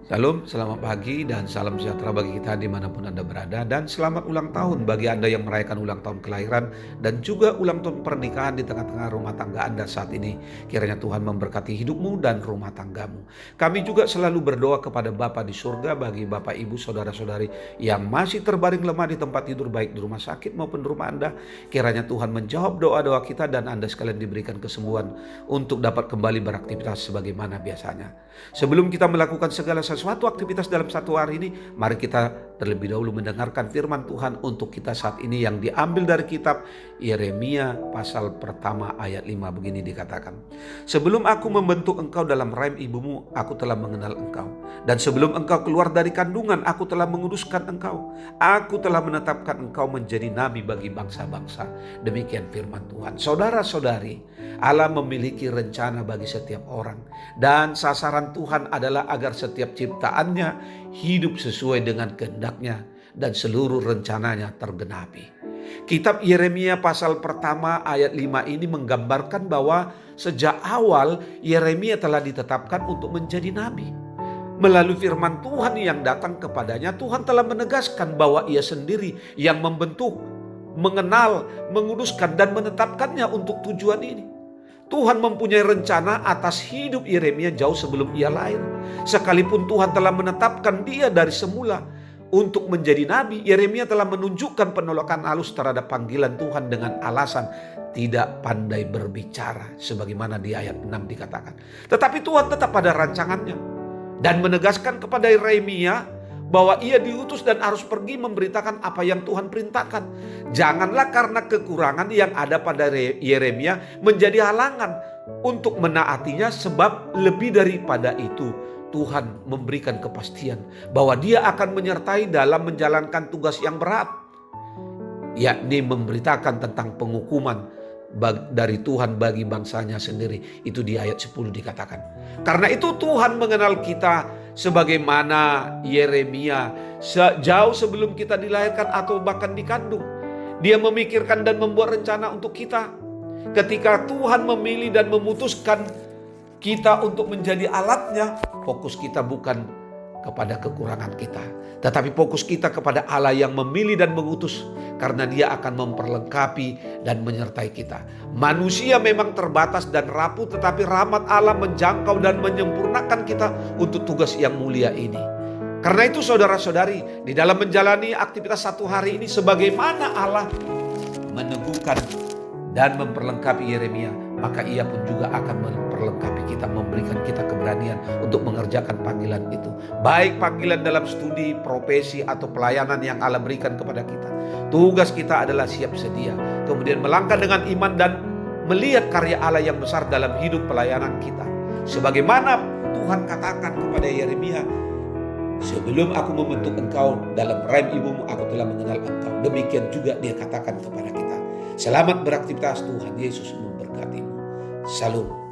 Salam, selamat pagi dan salam sejahtera bagi kita dimanapun Anda berada. Dan selamat ulang tahun bagi Anda yang merayakan ulang tahun kelahiran dan juga ulang tahun pernikahan di tengah-tengah rumah tangga Anda saat ini. Kiranya Tuhan memberkati hidupmu dan rumah tanggamu. Kami juga selalu berdoa kepada Bapa di surga bagi Bapak Ibu Saudara-saudari yang masih terbaring lemah di tempat tidur baik di rumah sakit maupun di rumah Anda. Kiranya Tuhan menjawab doa-doa kita dan Anda sekalian diberikan kesembuhan untuk dapat kembali beraktivitas sebagaimana biasanya. Sebelum kita melakukan segala sesuatu aktivitas dalam satu hari ini, mari kita terlebih dahulu mendengarkan firman Tuhan untuk kita saat ini yang diambil dari kitab Yeremia pasal pertama ayat 5. Begini dikatakan, "Sebelum aku membentuk engkau dalam rahim ibumu, aku telah mengenal engkau. Dan sebelum engkau keluar dari kandungan, aku telah menguduskan engkau. Aku telah menetapkan engkau menjadi nabi bagi bangsa-bangsa." Demikian firman Tuhan. Saudara-saudari, Allah memiliki rencana bagi setiap orang. Dan sasaran Tuhan adalah agar setiap ciptaannya hidup sesuai dengan kehendaknya dan seluruh rencananya tergenapi. Kitab Yeremia pasal pertama ayat 5 ini menggambarkan bahwa sejak awal Yeremia telah ditetapkan untuk menjadi nabi. Melalui firman Tuhan yang datang kepadanya, Tuhan telah menegaskan bahwa Ia sendiri yang membentuk, mengenal, menguduskan dan menetapkannya untuk tujuan ini. Tuhan mempunyai rencana atas hidup Yeremia jauh sebelum ia lahir. Sekalipun Tuhan telah menetapkan dia dari semula untuk menjadi nabi, Yeremia telah menunjukkan penolakan halus terhadap panggilan Tuhan dengan alasan tidak pandai berbicara, sebagaimana di ayat 6 dikatakan. Tetapi Tuhan tetap pada rancangannya dan menegaskan kepada Yeremia bahwa ia diutus dan harus pergi memberitakan apa yang Tuhan perintahkan. Janganlah karena kekurangan yang ada pada Yeremia menjadi halangan untuk menaatinya, sebab lebih daripada itu Tuhan memberikan kepastian bahwa Dia akan menyertai dalam menjalankan tugas yang berat, yakni memberitakan tentang penghukuman dari Tuhan bagi bangsanya sendiri. Itu di ayat 10 dikatakan. Karena itu Tuhan mengenal kita sebagaimana Yeremia jauh sebelum kita dilahirkan atau bahkan dikandung. Dia memikirkan dan membuat rencana untuk kita. Ketika Tuhan memilih dan memutuskan kita untuk menjadi alatnya, fokus kita bukan kepada kekurangan kita, tetapi fokus kita kepada Allah yang memilih dan mengutus, karena Dia akan memperlengkapi dan menyertai kita. Manusia memang terbatas dan rapuh, tetapi rahmat Allah menjangkau dan menyempurnakan kita untuk tugas yang mulia ini. Karena itu saudara-saudari, di dalam menjalani aktivitas satu hari ini, sebagaimana Allah meneguhkan dan memperlengkapi Yeremia, maka Ia pun juga akan memperlengkapi kita, memberikan kita keberanian untuk mengerjakan panggilan itu. Baik panggilan dalam studi, profesi, atau pelayanan yang Allah berikan kepada kita. Tugas kita adalah siap sedia, kemudian melangkah dengan iman dan melihat karya Allah yang besar dalam hidup pelayanan kita. Sebagaimana Tuhan katakan kepada Yeremia, "Sebelum aku membentuk engkau dalam rahim ibumu, aku telah mengenal engkau." Demikian juga Dia katakan kepada kita. Selamat beraktivitas, Tuhan Yesus memberkatimu. Shalom.